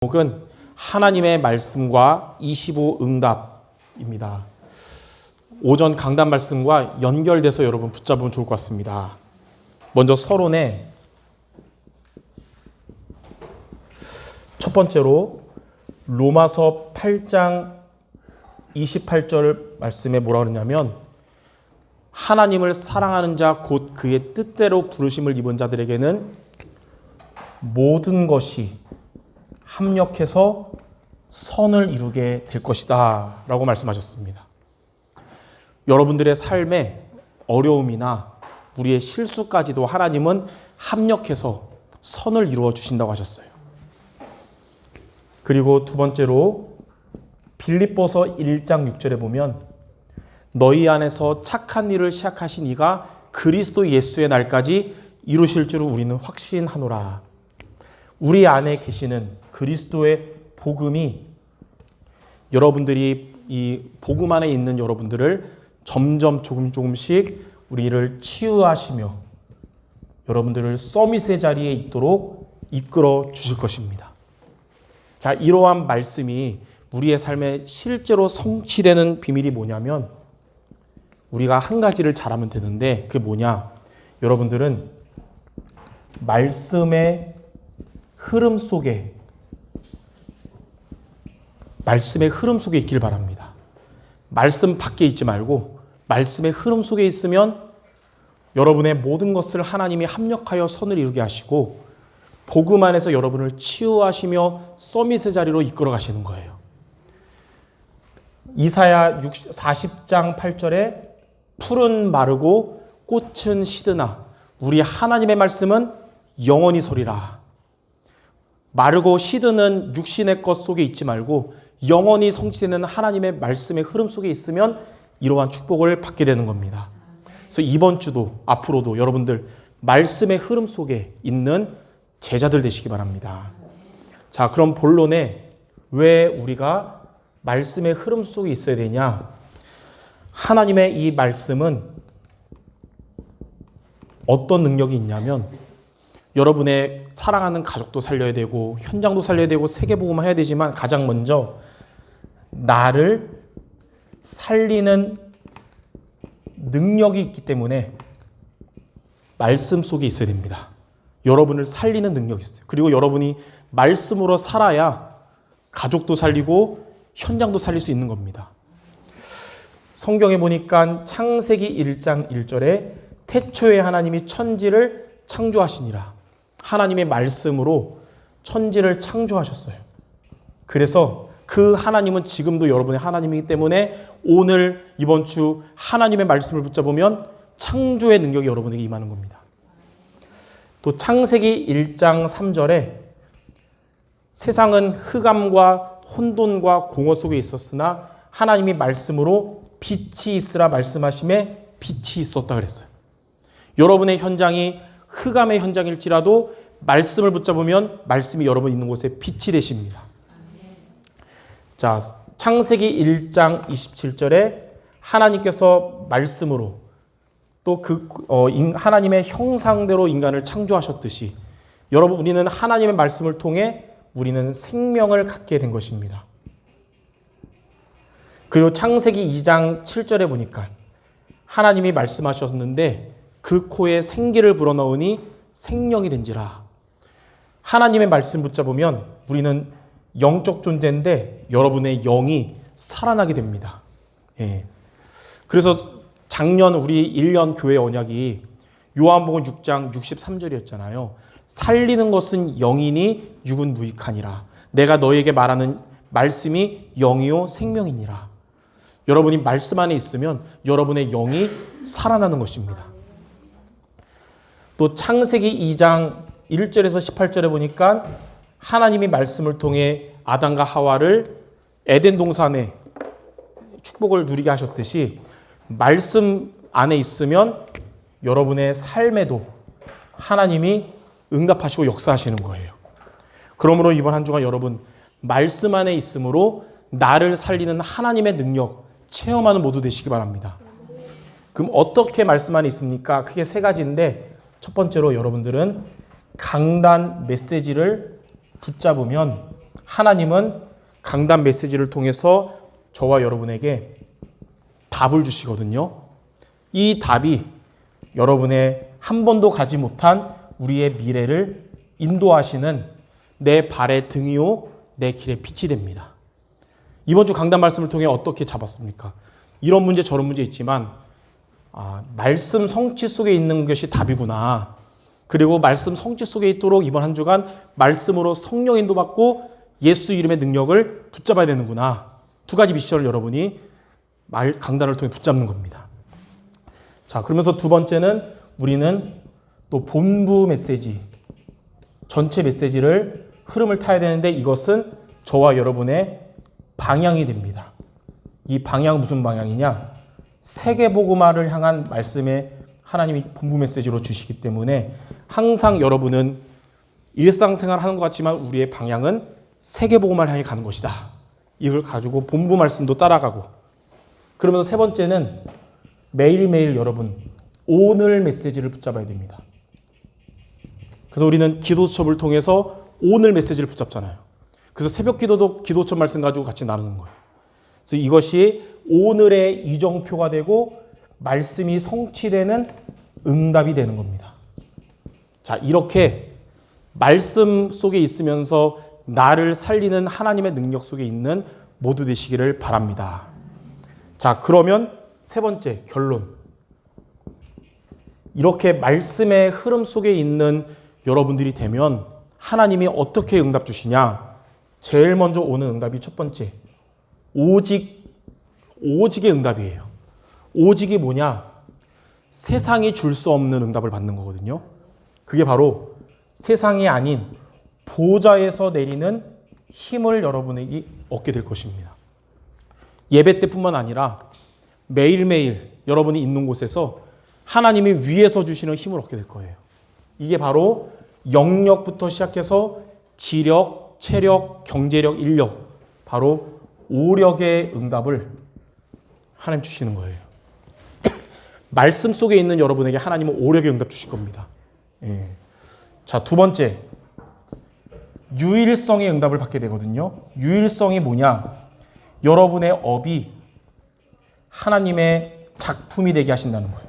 제목은 하나님의 말씀과 25 응답입니다. 오전 강단 말씀과 연결돼서 여러분 붙잡으면 좋을 것 같습니다. 먼저 서론에 첫 번째로 로마서 8장 28절 말씀에 뭐라 그러냐면 하나님을 사랑하는 자 곧 그의 뜻대로 부르심을 입은 자들에게는 모든 것이 합력해서 선을 이루게 될 것이다 라고 말씀하셨습니다. 여러분들의 삶의 어려움이나 우리의 실수까지도 하나님은 합력해서 선을 이루어 주신다고 하셨어요. 그리고 두 번째로 빌립보서 1장 6절에 보면 너희 안에서 착한 일을 시작하신 이가 그리스도 예수의 날까지 이루실 줄을 우리는 확신하노라. 우리 안에 계시는 그리스도의 복음이 여러분들이 이 복음 안에 있는 여러분들을 점점 조금씩 우리를 치유하시며 여러분들을 서밋의 자리에 있도록 이끌어 주실 것입니다. 자, 이러한 말씀이 우리의 삶에 실제로 성취되는 비밀이 뭐냐면 우리가 한 가지를 잘하면 되는데 그게 뭐냐? 여러분들은 말씀의 흐름 속에 있길 바랍니다. 말씀 밖에 있지 말고 말씀의 흐름 속에 있으면 여러분의 모든 것을 하나님이 합력하여 선을 이루게 하시고 복음 안에서 여러분을 치유하시며 서밋의 자리로 이끌어 가시는 거예요. 이사야 40장 8절에 풀은 마르고 꽃은 시드나 우리 하나님의 말씀은 영원히 서리라. 마르고 시드는 육신의 것 속에 있지 말고 영원히 성취되는 하나님의 말씀의 흐름 속에 있으면 이러한 축복을 받게 되는 겁니다. 그래서 이번 주도 앞으로도 여러분들 말씀의 흐름 속에 있는 제자들 되시기 바랍니다. 자, 그럼 본론에 왜 우리가 말씀의 흐름 속에 있어야 되냐? 하나님의 이 말씀은 어떤 능력이 있냐면 여러분의 사랑하는 가족도 살려야 되고 현장도 살려야 되고 세계복음화 해야 되지만 가장 먼저 나를 살리는 능력이 있기 때문에 말씀 속에 있어야 됩니다. 여러분을 살리는 능력이 있어요. 그리고 여러분이 말씀으로 살아야 가족도 살리고 현장도 살릴 수 있는 겁니다. 성경에 보니까 창세기 1장 1절에 태초에 하나님이 천지를 창조하시니라. 하나님의 말씀으로 천지를 창조하셨어요. 그래서 그 하나님은 지금도 여러분의 하나님이기 때문에 오늘 이번 주 하나님의 말씀을 붙잡으면 창조의 능력이 여러분에게 임하는 겁니다. 또 창세기 1장 3절에 세상은 흑암과 혼돈과 공허 속에 있었으나 하나님이 말씀으로 빛이 있으라 말씀하심에 빛이 있었다 그랬어요. 여러분의 현장이 흑암의 현장일지라도 말씀을 붙잡으면 말씀이 여러분 있는 곳에 빛이 되십니다. 자, 창세기 1장 27절에 하나님께서 말씀으로 또 하나님의 형상대로 인간을 창조하셨듯이 여러분 우리는 하나님의 말씀을 통해 우리는 생명을 갖게 된 것입니다. 그리고 창세기 2장 7절에 보니까 하나님이 말씀하셨는데 그 코에 생기를 불어넣으니 생명이 된지라. 하나님의 말씀 붙잡으면 우리는 영적 존재인데 여러분의 영이 살아나게 됩니다. 예. 그래서 작년 우리 1년 교회 언약이 요한복음 6장 63절이었잖아요. 살리는 것은 영이니 육은 무익하니라. 내가 너에게 말하는 말씀이 영이요 생명이니라. 여러분이 말씀 안에 있으면 여러분의 영이 살아나는 것입니다. 또 창세기 2장 1절에서 18절에 보니까 하나님이 말씀을 통해 아담과 하와를 에덴 동산에 축복을 누리게 하셨듯이 말씀 안에 있으면 여러분의 삶에도 하나님이 응답하시고 역사하시는 거예요. 그러므로 이번 한 주간 여러분 말씀 안에 있으므로 나를 살리는 하나님의 능력 체험하는 모두 되시기 바랍니다. 그럼 어떻게 말씀 안에 있습니까? 크게 세 가지인데 첫 번째로 여러분들은 강단 메시지를 붙잡으면 하나님은 강단 메시지를 통해서 저와 여러분에게 답을 주시거든요. 이 답이 여러분의 한 번도 가지 못한 우리의 미래를 인도하시는 내 발의 등이요 내 길의 빛이 됩니다. 이번 주 강단 말씀을 통해 어떻게 잡았습니까? 이런 문제 저런 문제 있지만 말씀 성취 속에 있는 것이 답이구나. 그리고 말씀 성취 속에 있도록 이번 한 주간 말씀으로 성령 인도받고 예수 이름의 능력을 붙잡아야 되는구나. 두 가지 미션을 여러분이 강단을 통해 붙잡는 겁니다. 자, 그러면서 두 번째는 우리는 또 본부 메시지, 전체 메시지를 흐름을 타야 되는데 이것은 저와 여러분의 방향이 됩니다. 이 방향은 무슨 방향이냐? 세계복음화를 향한 말씀에 하나님이 본부 메시지로 주시기 때문에 항상 여러분은 일상생활 하는 것 같지만 우리의 방향은 세계복음화를 향해 가는 것이다. 이걸 가지고 본부 말씀도 따라가고, 그러면서 세 번째는 매일매일 여러분 오늘 메시지를 붙잡아야 됩니다. 그래서 우리는 기도수첩을 통해서 오늘 메시지를 붙잡잖아요. 그래서 새벽 기도도 기도수첩 말씀 가지고 같이 나누는 거예요. 그래서 이것이 오늘의 이정표가 되고 말씀이 성취되는 응답이 되는 겁니다. 자, 이렇게 말씀 속에 있으면서 나를 살리는 하나님의 능력 속에 있는 모두 되시기를 바랍니다. 자, 그러면 세 번째 결론. 이렇게 말씀의 흐름 속에 있는 여러분들이 되면 하나님이 어떻게 응답 주시냐? 제일 먼저 오는 응답이 첫 번째, 오직의 응답이에요. 오직이 뭐냐? 세상이 줄 수 없는 응답을 받는 거거든요. 그게 바로 세상이 아닌 보좌에서 내리는 힘을 여러분에게 얻게 될 것입니다. 예배 때뿐만 아니라 매일매일 여러분이 있는 곳에서 하나님이 위에서 주시는 힘을 얻게 될 거예요. 이게 바로 영역부터 시작해서 지력, 체력, 경제력, 인력, 바로 오력의 응답을 하나님 주시는 거예요. 말씀 속에 있는 여러분에게 하나님은 오력의 응답 주실 겁니다. 예. 자, 두 번째, 유일성의 응답을 받게 되거든요. 유일성이 뭐냐? 여러분의 업이 하나님의 작품이 되게 하신다는 거예요.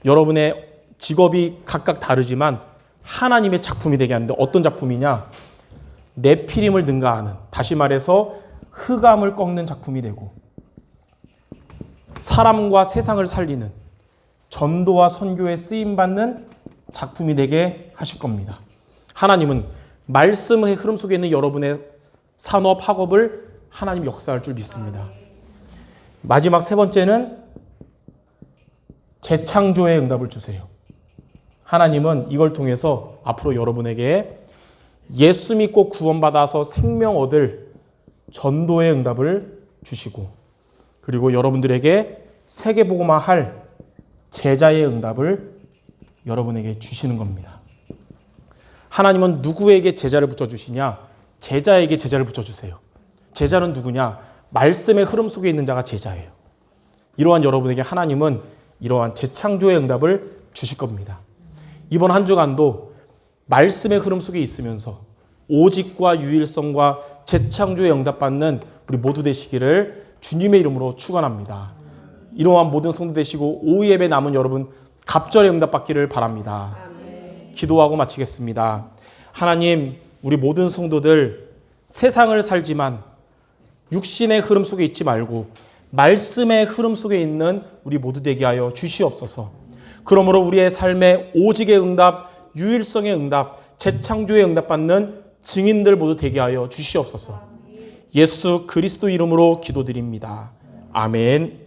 여러분의 직업이 각각 다르지만 하나님의 작품이 되게 하는데 어떤 작품이냐? 네피림을 능가하는, 다시 말해서 흑암을 꺾는 작품이 되고 사람과 세상을 살리는 전도와 선교에 쓰임받는 작품이 되게 하실 겁니다. 하나님은 말씀의 흐름 속에 있는 여러분의 산업, 학업을 하나님 역사할 줄 믿습니다. 마지막 세 번째는 재창조의 응답을 주세요. 하나님은 이걸 통해서 앞으로 여러분에게 예수 믿고 구원받아서 생명 얻을 전도의 응답을 주시고, 그리고 여러분들에게 세계복음화할 제자의 응답을 여러분에게 주시는 겁니다. 하나님은 누구에게 제자를 붙여주시냐? 제자에게 제자를 붙여주세요. 제자는 누구냐? 말씀의 흐름 속에 있는 자가 제자예요. 이러한 여러분에게 하나님은 이러한 재창조의 응답을 주실 겁니다. 이번 한 주간도 말씀의 흐름 속에 있으면서 오직과 유일성과 재창조의 응답받는 우리 모두 되시기를 주님의 이름으로 축원합니다. 이러한 모든 성도 되시고 오후 예배 남은 여러분 갑절의 응답받기를 바랍니다. 기도하고 마치겠습니다. 하나님, 우리 모든 성도들 세상을 살지만 육신의 흐름 속에 있지 말고 말씀의 흐름 속에 있는 우리 모두 되게 하여 주시옵소서. 그러므로 우리의 삶에 오직의 응답, 유일성의 응답, 재창조의 응답 받는 증인들 모두 되게 하여 주시옵소서. 예수 그리스도 이름으로 기도드립니다. 아멘.